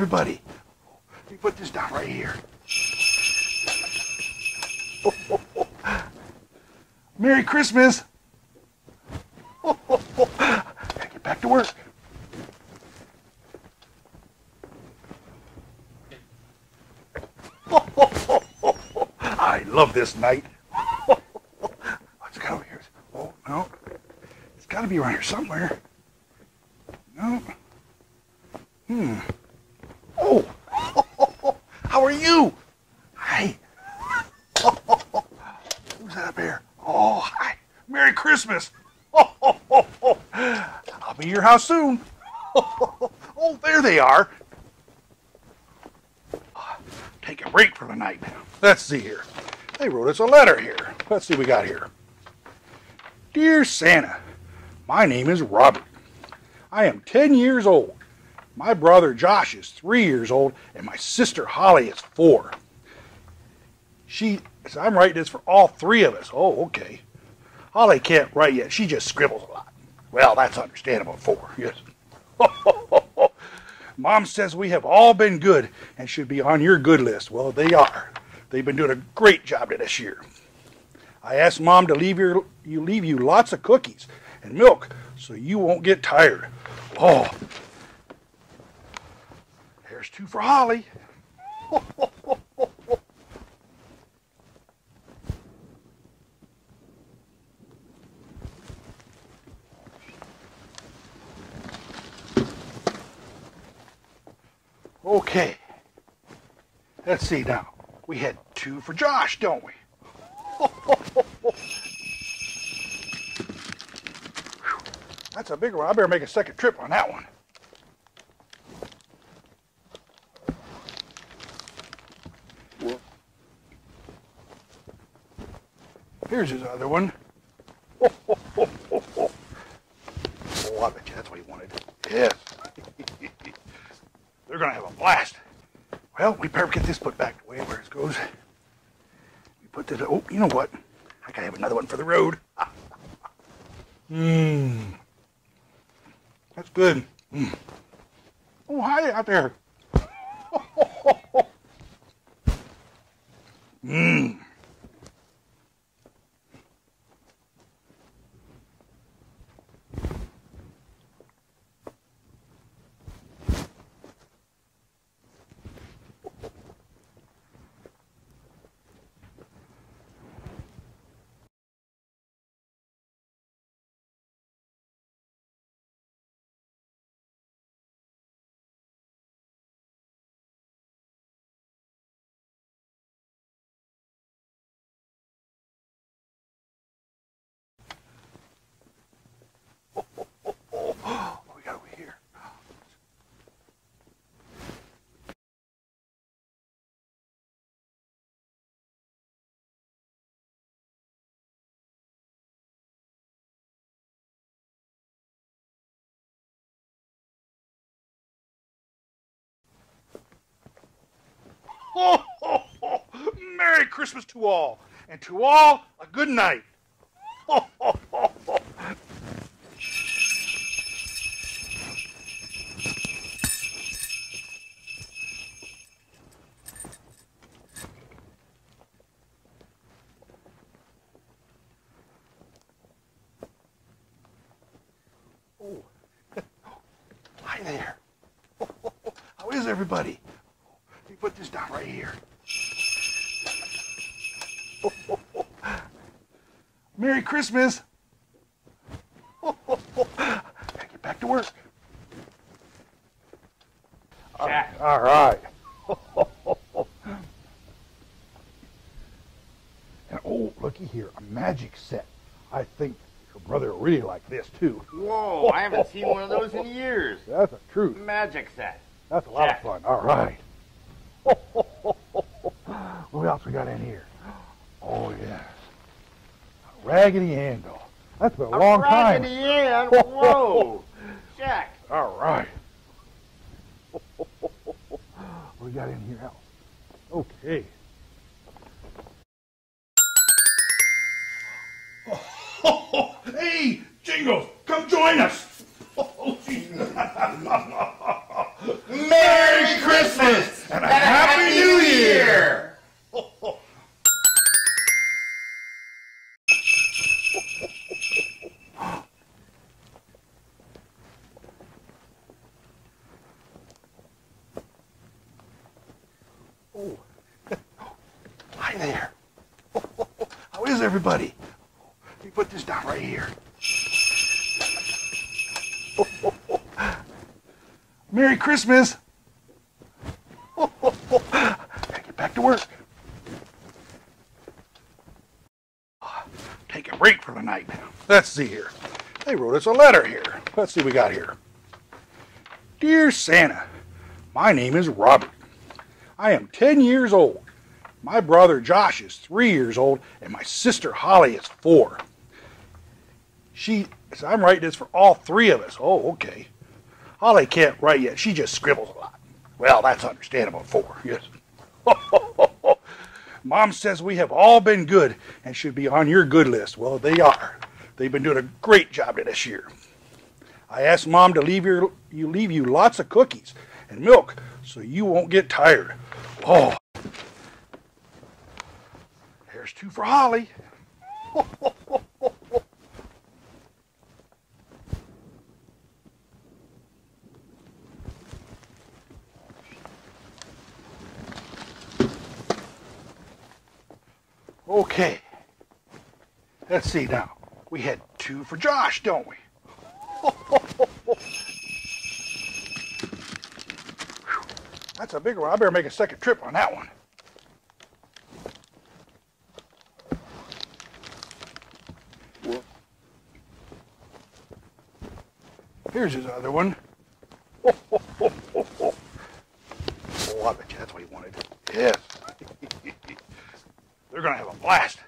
everybody? Let me put this down right here. Merry Christmas. Gotta get back to work. I love this night. What's got over here? Oh, no. It's got to be around here somewhere. No. Oh. How are you? Hi. Who's that up there? Oh, hi. Merry Christmas. I'll be at your house soon. Oh, there they are. Take a break for the night. Let's see here. They wrote us a letter here. Let's see what we got here. Dear Santa, my name is Robert. I am 10 years old. My brother Josh is 3 years old, and my sister Holly is 4. I'm writing this for all 3 of us. Oh, okay. Holly can't write yet. She just scribbles a lot. Well, that's understandable. 4, yes. Mom says we have all been good and should be on your good list. Well, they are. They've been doing a great job this year. I asked Mom to leave you lots of cookies and milk so you won't get tired. Oh, there's 2 for Holly. Okay, let's see now. We had 2 for Josh, don't we? That's a big one. I better make a second trip on that one. Here's his other one. Oh, I bet you that's what he wanted. Yes. They're going to have a blast. Well, we better get this put back the way where it goes. We put this, oh, you know what? I got to have another one for the road. That's good. Oh, hi out there. Merry Christmas to all, and to all a good night. Oh, hi there. How is everybody? Let me put this down right here. Merry Christmas. Gotta get back to work. Jack. All right. And oh, looky here, a magic set. I think your brother will really like this too. Whoa, I haven't seen one of those in years. That's a truth. Magic set. That's a lot Jack. of fun. All right. What else we got in here? Oh, yes. A Raggedy Ann doll. That's been a long time. Raggedy Ann? Whoa. Jack. All right. What we got in here else? Okay. Hey, Jingles, come join us. Merry Christmas! and a Happy New Year! Oh, hi there. How is everybody? Let me put this down right here. Merry Christmas. Gotta get back to work. Take a break for the night. Let's see here. They wrote us a letter here. Let's see what we got here. Dear Santa, my name is Robert. I am 10 years old. My brother Josh is 3 years old, and my sister Holly is 4. So I'm writing this for all 3 of us. Oh, okay. Holly can't write yet. She just scribbles a lot. Well, that's understandable. 4, yes. Mom says we have all been good and should be on your good list. Well, they are. They've been doing a great job this year. I asked Mom to leave you lots of cookies and milk so you won't get tired. Oh, there's 2 for Holly. Okay, let's see now. We had 2 for Josh, don't we? That's a big one. I better make a second trip on that one. Here's his other one. Oh, I bet you that's what he wanted. Yes. They're going to have a blast.